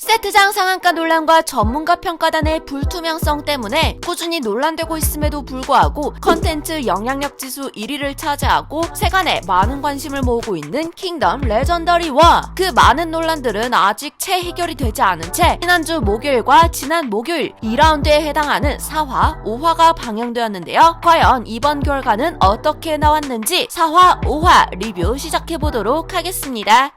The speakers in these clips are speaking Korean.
세트장 상한가 논란과 전문가 평가단의 불투명성 때문에 꾸준히 논란되고 있음에도 불구하고 컨텐츠 영향력 지수 1위를 차지하고 세간에 많은 관심을 모으고 있는 킹덤 레전더리와 그 많은 논란들은 아직 채 해결이 되지 않은 채 지난주 목요일과 지난 목요일 2라운드에 해당하는 4화, 5화가 방영되었는데요. 과연 이번 결과는 어떻게 나왔는지 4화, 5화 리뷰 시작해보도록 하겠습니다.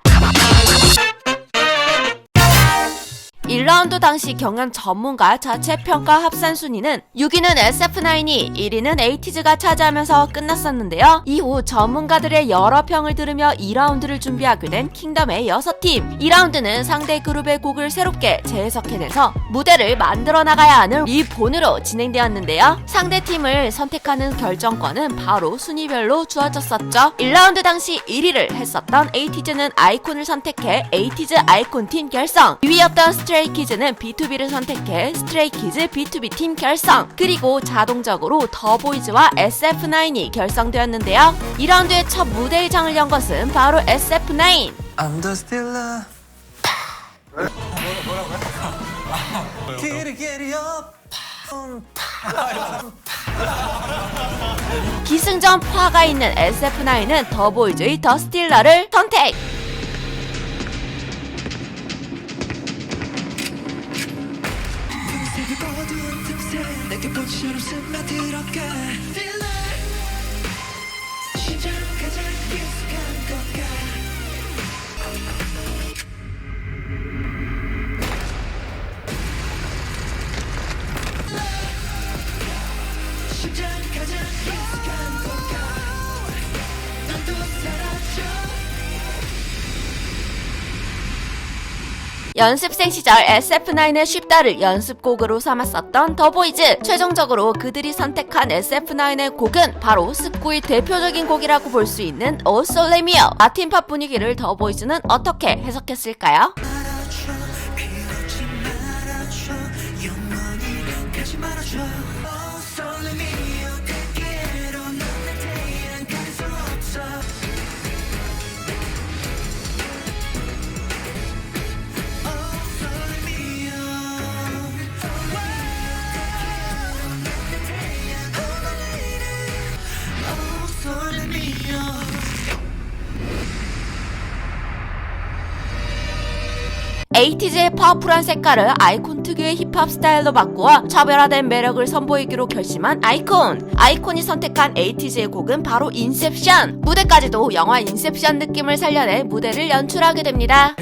1라운드 당시 경연 전문가 자체 평가 합산 순위는 6위는 SF9이 1위는 에이티즈가 차지하면서 끝났었는데요. 이후 전문가들의 여러 평을 들으며 2라운드를 준비하게 된 킹덤의 6팀. 2라운드는 상대 그룹의 곡을 새롭게 재해석해내서 무대를 만들어 나가야 하는 리본으로 진행되었는데요. 상대 팀을 선택하는 결정권은 바로 순위별로 주어졌었죠. 1라운드 당시 1위를 했었던 에이티즈는 아이콘을 선택해 에이티즈 아이콘 팀 결성. 2위였던 스트레이키즈는 B2B를 선택해 스트레이키즈 B2B 팀 결성. 그리고 자동적으로 더보이즈와 SF9이 결성되었는데요. 2라운드의 첫 무대의 장을 연 것은 바로 SF9. I'm the stiller. 기승전 파가 있는 SF9은 더보이즈의 더 스틸러를 선택. 연습생 시절 SF9의 쉽다를 연습곡으로 삼았었던 더보이즈. 최종적으로 그들이 선택한 SF9의 곡은 바로 스쿠의 대표적인 곡이라고 볼 수 있는 O Sole Mio. 라틴팝 분위기를 더보이즈는 어떻게 해석했을까요? 에이티즈의 파워풀한 색깔을 아이콘 특유의 힙합 스타일로 바꾸어 차별화된 매력을 선보이기로 결심한 아이콘. 아이콘이 선택한 에이티즈의 곡은 바로 인셉션. 무대까지도 영화 인셉션 느낌을 살려내 무대를 연출하게 됩니다.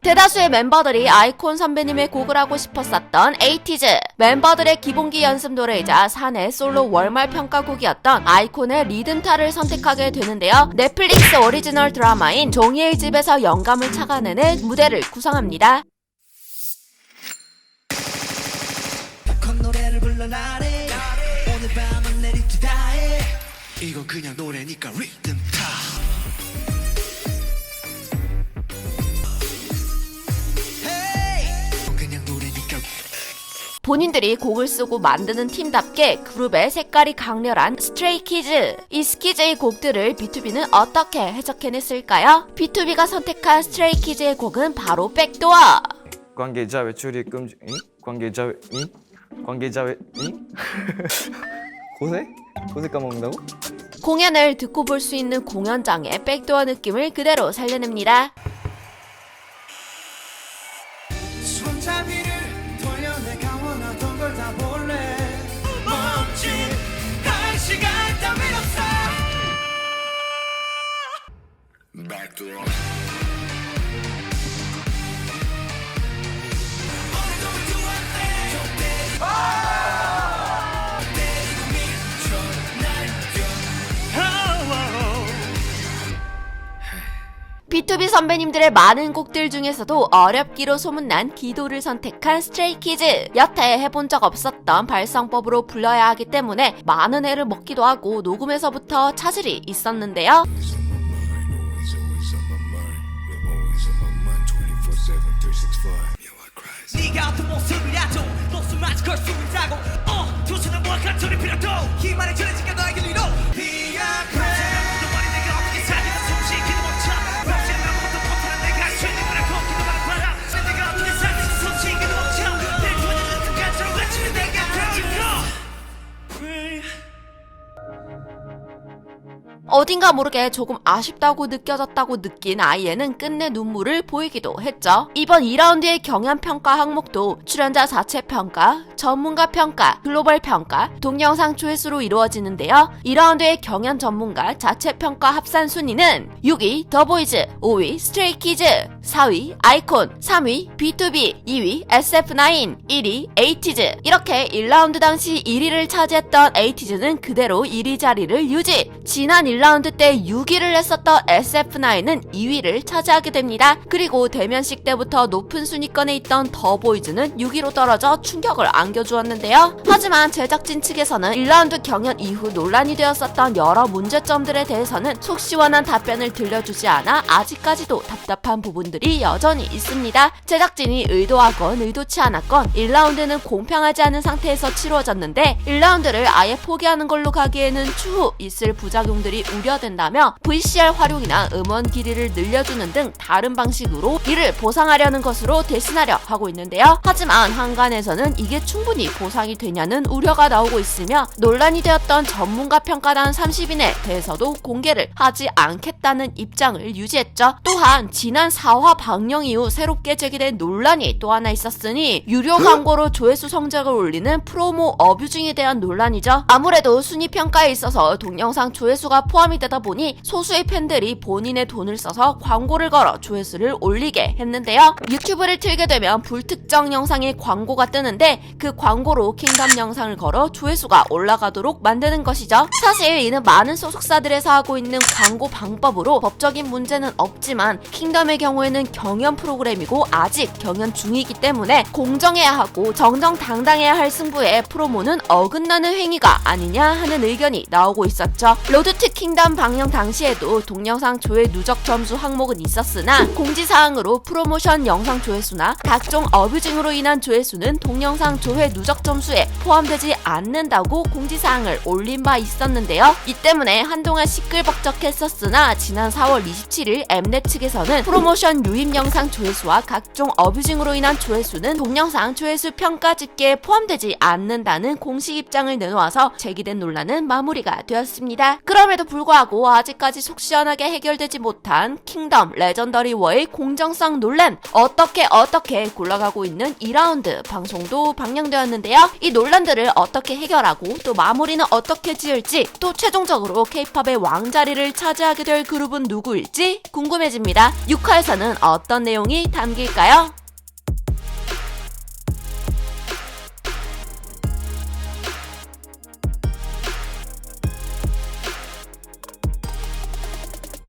대다수의 멤버들이 아이콘 선배님의 곡을 하고 싶었었던 에이티즈. 멤버들의 기본기 연습 노래이자 사내 솔로 월말 평가곡이었던 아이콘의 리듬타를 선택하게 되는데요. 넷플릭스 오리지널 드라마인 종이의 집에서 영감을 착안해내 무대를 구성합니다. 오늘 밤은 내리지 다해. 이건 그냥 노래니까 리듬타. 본인들이 곡을 쓰고 만드는 팀답게 그룹의 색깔이 강렬한 스트레이키즈. 이 스키즈의 곡들을 B2B는 어떻게 해석해냈을까요? B2B가 선택한 스트레이키즈의 곡은 바로 백도어. 관계자 외출이 금지. 관계자 고세 까먹는다고? 공연을 듣고 볼 수 있는 공연장의 백도어 느낌을 그대로 살려냅니다. B2B 선배님들의 많은 곡들 중에서도 어렵기로 소문난 기도를 선택한 스트레이키즈. 여태 해본 적 없었던 발성법으로 불러야 하기 때문에 많은 애를 먹기도 하고 녹음에서부터 차질이 있었는데요. 네가 어떤 모습이라도 목숨마저 걸 수 있다고 두수는 뭐가 소리 필요도 희망을 전해질까 너에게 위로 비약해 너만이 내가 어떻게 살리는 숨쉬기도 멈춰 혹시나 아무것도 못하는 내가 할 수 있는 거라고 기도하는 바라 내가 어떻게 살리는 숨쉬기도 멈춰 내 손을 끝까지 외치는 내가 Pray. 어딘가 모르게 조금 아쉽다고 느껴졌다고 느낀 아이에는 끝내 눈물을 보이기도 했죠. 이번 2라운드의 경연평가 항목도 출연자 자체 평가, 전문가 평가, 글로벌 평가, 동영상 조회수로 이루어지는데요. 2라운드의 경연 전문가 자체 평가 합산 순위는 6위 더보이즈, 5위 스트레이키즈, 4위 아이콘, 3위 B2B, 2위 SF9, 1위 에이티즈. 이렇게 1라운드 당시 1위를 차지했던 에이티즈는 그대로 1위 자리를 유지. 지난 1라운드 때 6위를 했었던 SF9은 2위를 차지하게 됩니다. 그리고 대면식 때부터 높은 순위권에 있던 더보이즈는 6위로 떨어져 충격을 안겨주었는데요. 하지만 제작진 측에서는 1라운드 경연 이후 논란이 되었었던 여러 문제점들에 대해서는 속 시원한 답변을 들려주지 않아 아직까지도 답답한 부분들이 여전히 있습니다. 제작진이 의도하건 의도치 않았건 1라운드는 공평하지 않은 상태에서 치루어졌는데 1라운드를 아예 포기하는 걸로 가기에는 추후 있을 부작용들이 우려된다며 VCR 활용이나 음원 길이를 늘려주는 등 다른 방식으로 이를 보상하려는 것으로 대신하려 하고 있는데요. 하지만 한간에서는 이게 충분히 보상이 되냐는 우려가 나오고 있으며 논란이 되었던 전문가 평가단 30인에 대해서도 공개를 하지 않겠다는 입장을 유지했죠. 또한 지난 4화 방영 이후 새롭게 제기된 논란이 또 하나 있었으니 유료 광고로 조회수 성적을 올리는 프로모 어뷰징에 대한 논란이죠. 아무래도 순위 평가에 있어서 동영상 조회수가 포함이 되다 보니 소수의 팬들이 본인의 돈을 써서 광고를 걸어 조회수를 올리게 했는데요. 유튜브를 틀게 되면 불특정 영상에 광고가 뜨는데 그 광고로 킹덤 영상을 걸어 조회수가 올라가도록 만드는 것이죠. 사실 이는 많은 소속사들에서 하고 있는 광고 방법으로 법적인 문제는 없지만 킹덤의 경우에는 경연 프로그램이고 아직 경연 중이기 때문에 공정해야 하고 정정당당해야 할 승부에 프로모는 어긋나는 행위가 아니냐 하는 의견이 나오고 있었죠. 로드 투 킹덤 방영 당시에도 동영상 조회 누적 점수 항목은 있었으나 공지사항으로 프로모션 영상 조회수나 각종 어뷰징으로 인한 조회수는 동영상 조회 누적 점수에 포함되지 않는다고 공지사항을 올린 바 있었는데요. 이 때문에 한동안 시끌벅적했었으나 지난 4월 27일 엠넷 측에서는 프로모션 유입 영상 조회수와 각종 어뷰징으로 인한 조회수는 동영상 조회수 평가 집계에 포함되지 않는다는 공식 입장을 내놓아서 제기된 논란은 마무리가 되었습니다. 그럼에도 불구하고 아직까지 속 시원하게 해결되지 못한 킹덤 레전더리 워의 공정성 논란, 어떻게 굴러가고 있는 2라운드 방송도 방영되었는데요. 이 논란들을 어떻게 해결하고 또 마무리는 어떻게 지을지, 또 최종적으로 K-팝의 왕자리를 차지하게 될 그룹은 누구일지 궁금해집니다. 6화에서는 어떤 내용이 담길까요?